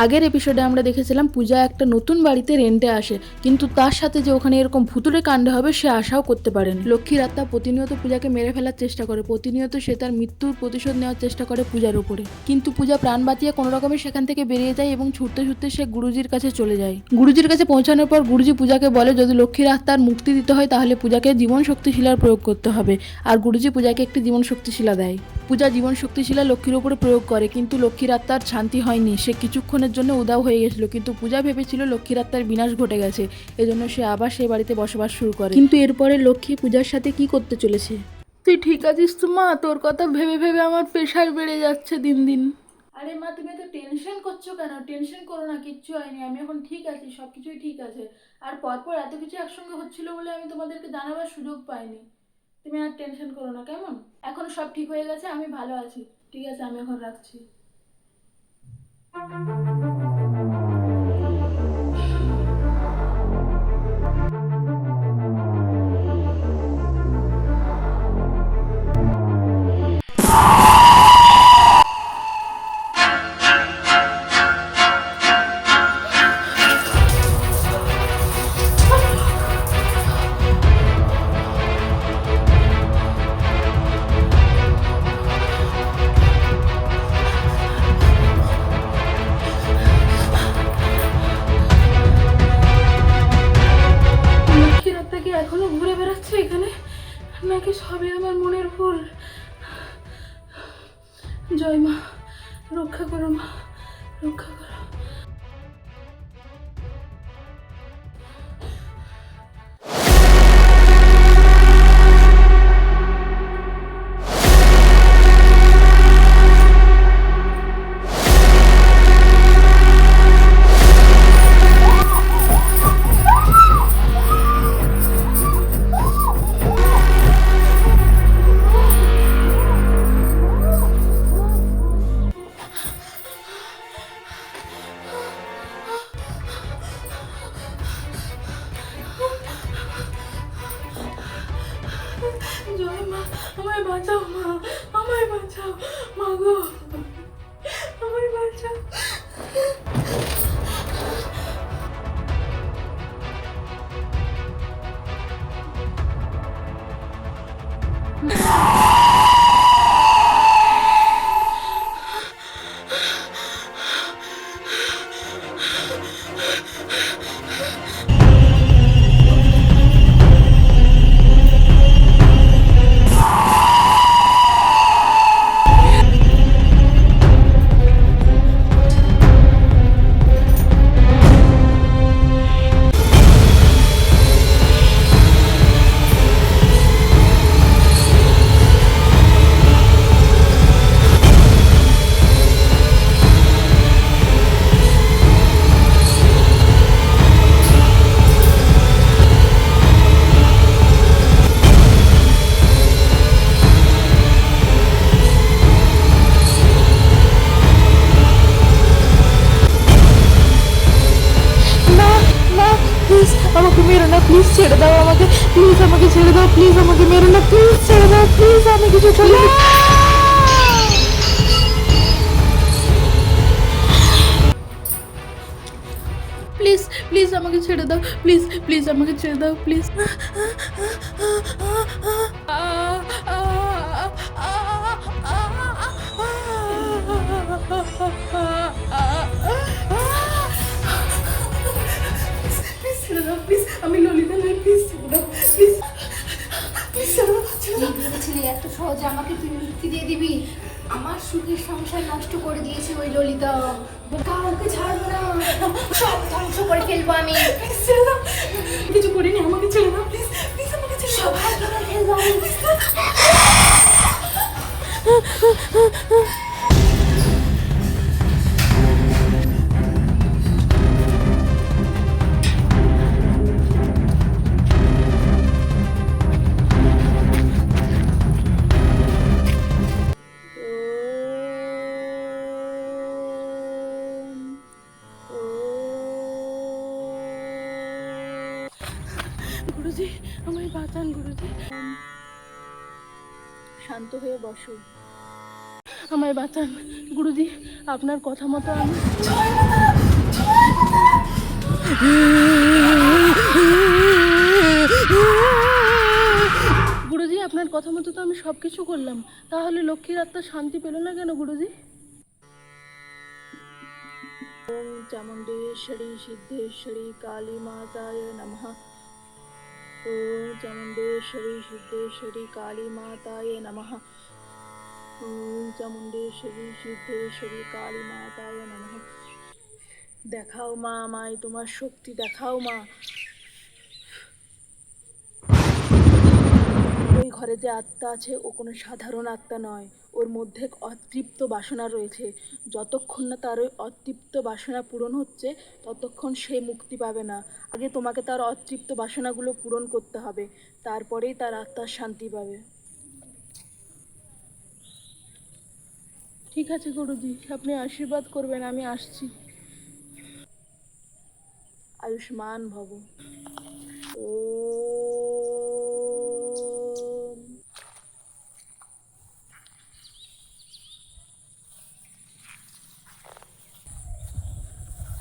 আগের এপিসোডে আমরা দেখেছিলাম পূজা একটা নতুন বাড়িতে রেন্টে আসে, কিন্তু তার সাথে যে ওখানে এরকম ভুতুড়ে কাণ্ড হবে সে আশাও করতে পারেন। লক্ষ্মীর আত্মা প্রতিনিয়ত পূজাকে মেরে ফেলার চেষ্টা করে, প্রতিনিয়ত সে তার মৃত্যুর প্রতিশোধ নেওয়ার চেষ্টা করে পূজার উপরে। কিন্তু পূজা প্রাণ বাঁচিয়ে কোনো রকমের সেখান থেকে বেরিয়ে যায় এবং ছুটতে ছুটতে সে গুরুজির কাছে চলে যায়। গুরুজির কাছে পৌঁছানোর পর গুরুজি পূজাকে বলে যদি লক্ষ্মীর আত্মার মুক্তি দিতে হয় তাহলে পূজাকে জীবন শক্তিশিলার প্রয়োগ করতে হবে, আর গুরুজি পূজাকে একটি জীবন শক্তিশিলা দেয়। পূজা জীবন শক্তিশিলা লক্ষ্মীর উপরে প্রয়োগ করে, কিন্তু লক্ষ্মীর আত্মার শান্তি হয়নি। সে কিছুক্ষণের জন্য উদাও হয়ে গেছিল, কিন্তু পূজা ভেবেছিল লক্ষ্মীর আত্মার বিনাশ ঘটে গেছে, এজন্য সে আবার সেই বাড়িতে বসবাস শুরু করে। কিন্তু এরপরে লক্ষ্মী পূজার সাথে কি করতে চলেছে? তুই ঠিক আছিস তো মা? তোর কথা ভেবে ভেবে আমার প্রেশার বেড়ে যাচ্ছে দিন দিন। আরে মা, তুমি এত টেনশন করছো কেন? টেনশন করো না, কিচ্ছু হয়নি, আমি এখন ঠিক আছি, সবকিছুই ঠিক আছে। আর পরপর এত কিছু একসঙ্গে হচ্ছিল বলে আমি তোমাদেরকে জানাবার সুযোগ পাইনি। তুমি আর টেনশন করো না, কেমন? এখন সব ঠিক হয়ে গেছে, আমি ভালো আছি। ঠিক আছে, আমি এখন রাখছি। এখনো ঘুরে বেড়াচ্ছে এখানে, নাকি সবই আমার মনের ভুল? জয় মা, রক্ষা করো মা, রক্ষা করো। জয় মা, আমায় বাঁচাও মা, আমায় বাঁচাও মা গো, আমায় বাঁচাও। আমাকে মেরো না প্লিজ, ছেড়ে দাও আমাকে প্লিজ, আমাকে ছেড়ে দাও প্লিজ, আমাকে মেরো না প্লিজ, ছেড়ে দাও প্লিজ, আমি কিছু চলে প্লিজ প্লিজ আমাকে ছেড়ে দাও প্লিজ, প্লিজ আমাকে ছেড়ে দাও প্লিজ। আমি ললিতা নই, প্লিজ ছেড়ে দাও প্লিজ, প্লিজ ছেড়ে দাও। ভেবেছিলি এত সহজে আমাকে তুই মুক্তি দিয়ে দিবি? আমার সুখের সংসার নষ্ট করে দিয়েছে ওই ললিতা। কাউকে ছাড়বো না, সব ধ্বংস করে ফেলবো আমি। ছেড়ে দাও, কিছু করিনি, আমাকে ছেড়ে দাও প্লিজ, প্লিজ আমাকে ছেড়ে দাও। সবাই করে ফেলবো আমি। গুরুজি, আমায় বাঁচান গুরুজি। শান্ত হয়ে বসো, আমায় বাঁচান গুরুজি, আপনার কথা মতো আমি গুরুজি, আপনার কথা মতো তো আমি সব কিছু করলাম, তাহলে লক্ষ্মীর আত্মা শান্তি পেল না কেন গুরুজি? ওম চামুণ্ডেশ্বরী সিদ্ধেশ্বরী কালী মাতায় নমঃ। ওম চামুণ্ডেশ্বরী সিদ্ধেশ্বরী কালী মাতায় নমঃ। ওম চামুণ্ডেশ্বরী সিদ্ধেশ্বরী কালী মাতায় নমঃ। দেখাও মা আমায় তোমার শক্তি দেখাও মা। ওই ঘরে যে আত্মা আছে ও কোনো সাধারণ আত্মা নয়, ওর মধ্যে অতৃপ্ত বাসনা রয়েছে। যতক্ষণ না তার ওই অতৃপ্ত বাসনা পূরণ হচ্ছে ততক্ষণ সে মুক্তি পাবে না। আগে তোমাকে তার অতৃপ্ত বাসনাগুলো পূরণ করতে হবে, তারপরেই তার আত্মার শান্তি পাবে। ঠিক আছে গুরুজি, আপনি আশীর্বাদ করবেন, আমি আসছি। আয়ুষ্মান ভব। ওম।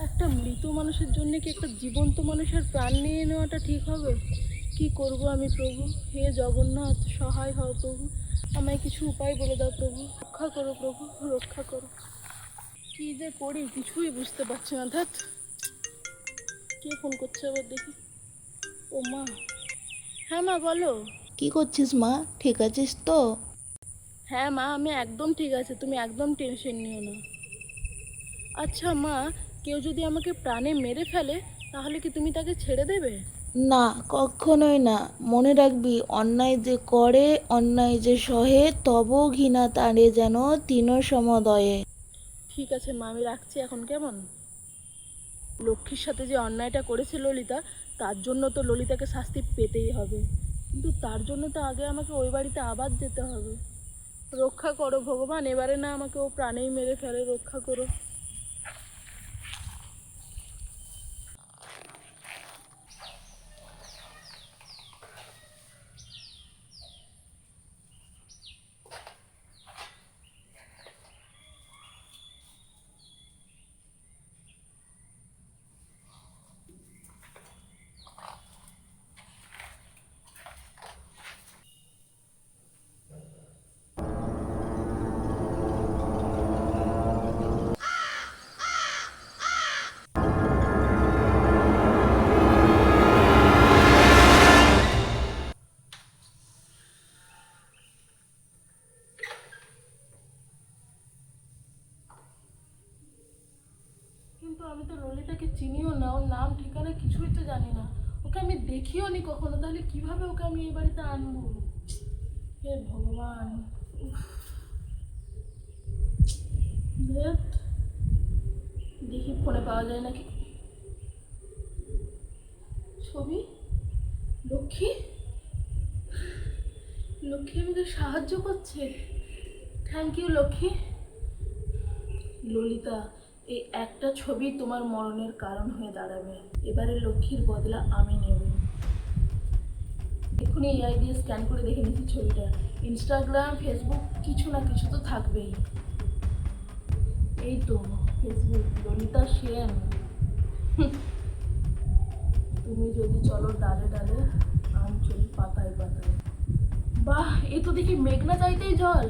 একটা মৃত মানুষের জন্য কি একটা জীবন্ত মানুষের প্রাণ নিয়ে নেওয়াটা ঠিক হবে? কি করব আমি প্রভু? হে জগন্নাথ, সহায় হও প্রভু, আমায় কিছু উপায় বলে দাও প্রভু, রক্ষা করো প্রভু, রক্ষা করো। কি যে করি কিছুই বুঝতে পারছি না। ধ্যাৎ, কে ফোন করছে আবার দেখি। ও মা। হ্যাঁ মা বলো। কি করছিস মা? ঠিক আছিস তো? হ্যাঁ মা, আমি একদম ঠিক আছে, তুমি একদম টেনশন নিও না। আচ্ছা মা, কেউ যদি আমাকে প্রাণে মেরে ফেলে তাহলে কি তুমি তাকে ছেড়ে দেবে? না, কখনোই না। মনে রাখবি, অন্যায় যে করে, অন্যায় যে সহে, তব ঘৃণা তারে যেন তিন সমদয়ে। ঠিক আছে মা, আমি রাখছি এখন, কেমন? লক্ষ্মীর সাথে যে অন্যায়টা করেছে ললিতা, তার জন্য তো ললিতাকে শাস্তি পেতেই হবে, কিন্তু তার জন্য তো আগে আমাকে ওই বাড়িতে আবার যেতে হবে। রক্ষা করো ভগবান, এবারে না আমাকে ও প্রাণেই মেরে ফেলে, রক্ষা করো। কিন্তু আমি তো ললিতাকে চিনিও না, ওর নাম ঠিকানা কিছুই তো জানি না, ওকে আমি দেখিও নি কখনো, তাহলে কিভাবে ওকে আমি এই বাড়িতে আনবো? হে ভগবান। উফ, ধ্যাৎ, দেখি ফোনে পাওয়া যায় নাকি ছবি। লক্ষ্মী, লক্ষ্মী আমাকে সাহায্য করছে, থ্যাংক ইউ লক্ষ্মী। ললিতা, এই একটা ছবি তোমার মরণের কারণ হয়ে দাঁড়াবে, এবারে লক্ষ্মীর বদলা আমি নেব। এক্ষুনি এআই দিয়ে স্ক্যান করে দেখে নিচ্ছি ছবিটা, ইনস্টাগ্রাম ফেসবুক কিছু না কিছু তো থাকবেই। এই তো ফেসবুক, ললিতা সেন। তুমি যদি চলো ডালে ডালে, আমি চলি পাতায় পাতায়। বাহ, এ তো দেখি মেঘনা চাইতেই জল।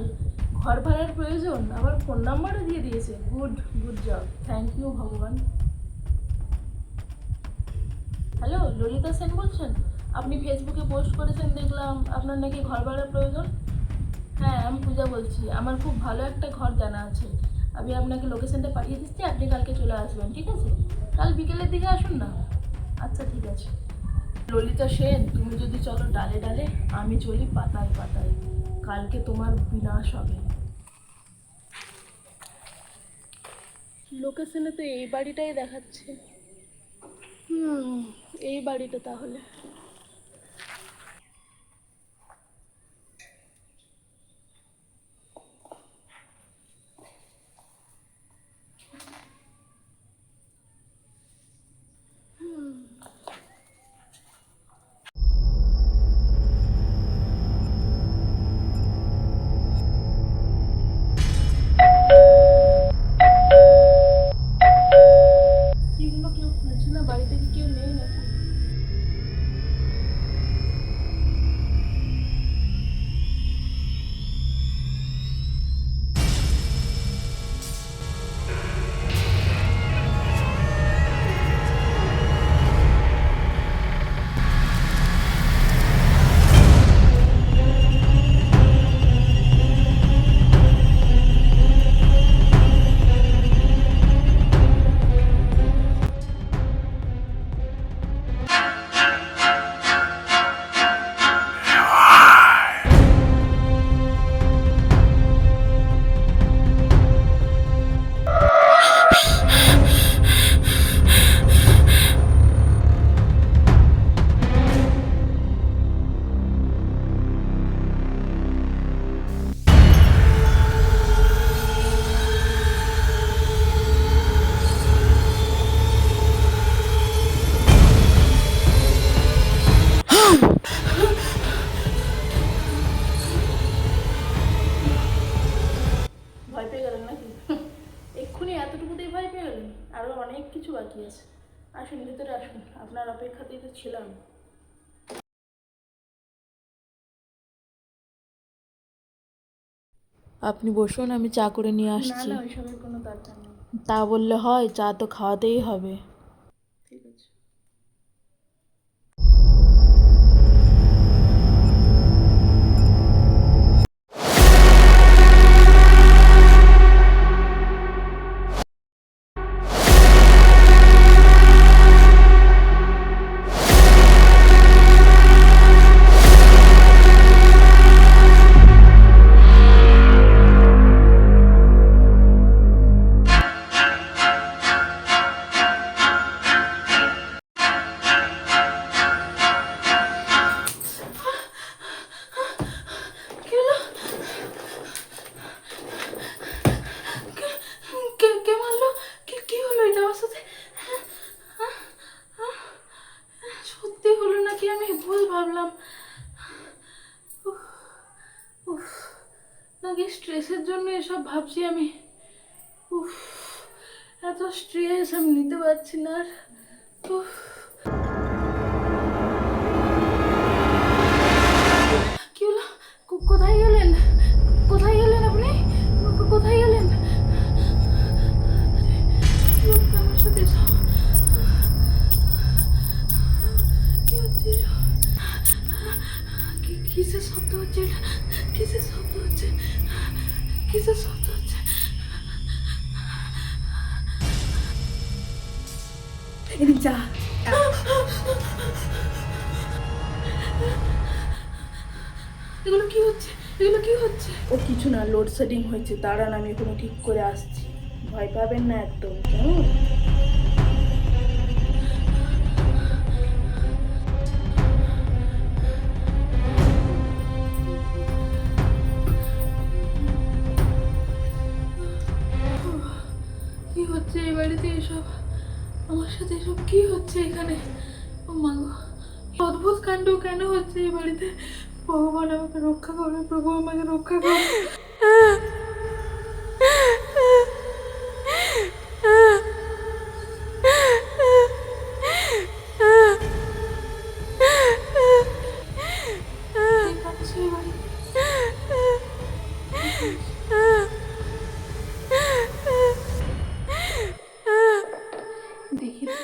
ঘর ভাড়ার প্রয়োজন, আবার ফোন নাম্বারও দিয়ে দিয়েছে। Good good job, thank you ভগবান। হ্যালো, ললিতা সেন বলছেন? আপনি ফেসবুকে পোস্ট করেছেন, দেখলাম আপনার নাকি ঘর ভাড়ার প্রয়োজন। হ্যাঁ, আমি পূজা বলছি, আমার খুব ভালো একটা ঘর জানা আছে, আমি আপনাকে লোকেশনটা পাঠিয়ে দিচ্ছি, আপনি কালকে চলে আসবেন, ঠিক আছে? কাল বিকেলের দিকে আসুন না। আচ্ছা ঠিক আছে। ললিতা সেন, তুমি যদি চলো ডালে ডালে, আমি চলি পাতায় পাতায়, কালকে তোমার বিনাশ হবে। লোকেশনে তো এই বাড়িটাই দেখাচ্ছে। এই বাড়িটা তাহলে। এগুলো কেউ খুলছে না, বাড়িতে কি কেউ নেই নাকি? ভয় পেয়ে গেলেন নাকি? এক্ষুনি এতটুকুতেই ভয় পেয়ে গেলেন? আরও অনেক কিছু বাকি আছে। আসুন ভিতরে আসুন, আপনার অপেক্ষাতেই তো ছিলাম। আপনি বসুন, আমি চা করে নিয়ে আসছি। না না, ওইসবের কোনো দরকার নেই। তা বললে হয়? চা তো খাওয়াতেই হবে। ঠিক আছে। কি হলো? কে কে মারলো? কি হলো এটা আমার সাথে? সত্যি হলো নাকি? আমি ভুল ভাবলাম। উফ, নাকি স্ট্রেসের জন্য এসব ভাবছি আমি। উফ, এত স্ট্রেস আমি নিতে পারছি না আর। উফ, কি হলো? কোথায় গেলেন? কোথায় গেলেন আপনি? কোথায় গেলেন? কি হচ্ছে আমার সাথে এসব? কি হচ্ছে এসব? কিসের শব্দ হচ্ছে এটা? কিসের শব্দ হচ্ছে? কিসের শব্দ হচ্ছে? এদিক যা। এগুলো কি হচ্ছে? এগুলো কি হচ্ছে? ও কিছু না, লোডশেডিং হয়েছে। দাঁড়ান, আমি এখনো ঠিক করে আসছি। ভয় পাবেন না একদম, কেমন? কি হচ্ছে এই বাড়িতে এসব? আমার সাথে এসব কি হচ্ছে এখানে? ও মা গো, অদ্ভুত কাণ্ড কেন হচ্ছে এই বাড়িতে? ভগবান আমাকে রক্ষা করবে, প্রভু আমাকে রক্ষা করবে। কে কাঁদছে এই বাড়িতে? দেখি তো।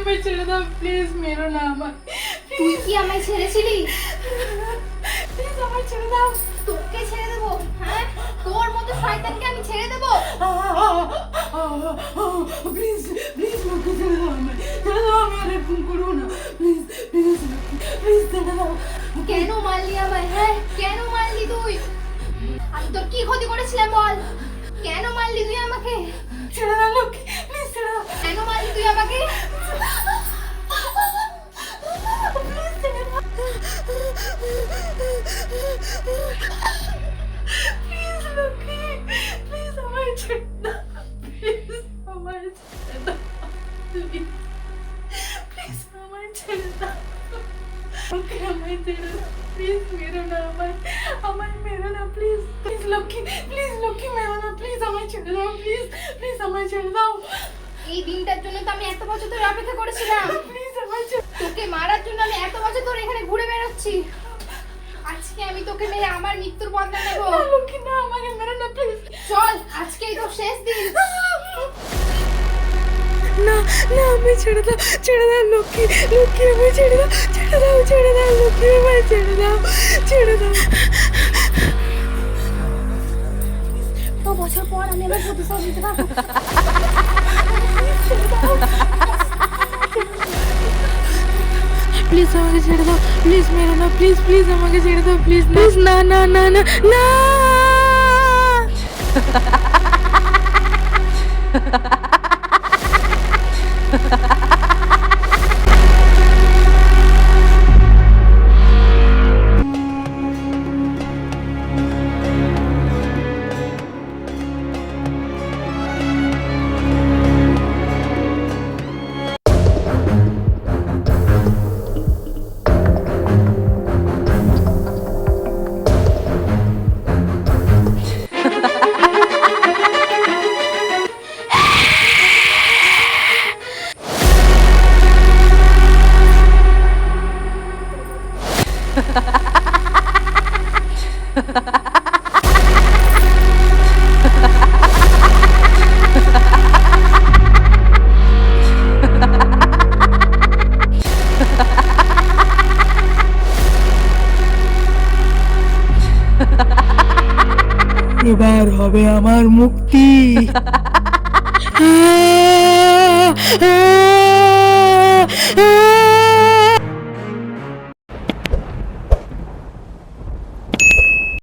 আমায় ছেড়ে দাও প্লিজ, মেরো না আমায়। তুই কি আমায় ছেড়েছিলি? প্লিজ আমায় ছেড়ে দাও। তোকে ছেড়ে দেবো? হ্যাঁ, তোর মতো শয়তানকে আমি ছেড়ে দেবো? প্লিজ প্লিজ লোককে ছেড়ে দাও, আমায় ছেড়ে দাও, আমি আর এরকম করবো না, প্লিজ প্লিজ প্লিজ ছেড়ে দাও। কেন মারলি আমায়? হ্যাঁ, কেন মারলি তুই? আমি তোর কি ক্ষতি করেছিলাম বল? কেন মারলি তুই আমাকে? ছেড়ে দাও লোককে, প্লিজ ছেড়ে দাও। কেন মারলি তুই আমাকে? প্লিজ লোককে, প্লিজ আমায় ছেড়ে দাও, প্লিজ আমায় ছেড়ে দাও, প্লিজ প্লিজ আমায় ছেড়ে দাও, ওকে আমায় ছেড়ে দাও, প্লিজ মেরো না আমায়, আমায় মেরো না প্লিজ, প্লিজ লক্ষ্মী মেরো না প্লিজ, আমায় ছেড়ে দাও প্লিজ, প্লিজ আমায় ছেড়ে দাও, এই দিনটার জন্য তো আমি এত বছর ধরে অপেক্ষা করেছিলাম। প্লিজ আমায় ছেড়ে তোকে মারার জন্য আমি এত বছর ধরে এখানে ঘুরে বেড়াচ্ছি। আজকে আমি তোকে মেরে আমার মৃত্যুর বদলা নেব। দাও, লক্ষ্মী না আমাকে মেরো না প্লিজ। চল, আজকেই তো শেষ দিন। না না আমায় ছেড়ে দাও লক্ষ্মী, লক্ষ্মী আমায় ছেড়ে দাও, ছেড়ে দাও লক্ষ্মী, আমায় ছেড়ে দাও, ছেড়ে দাও। তো বছর পর আমি আমার প্রতিশোধ নিতে পারবো। প্লিজ আমাকে ছেড়ে দাও, প্লিজ মেরো না প্লিজ, প্লিজ আমাকে ছেড়ে দাও প্লিজ, প্লিজ না না না না না। এবার হবে আমার মুক্তি। আ, আ, আ,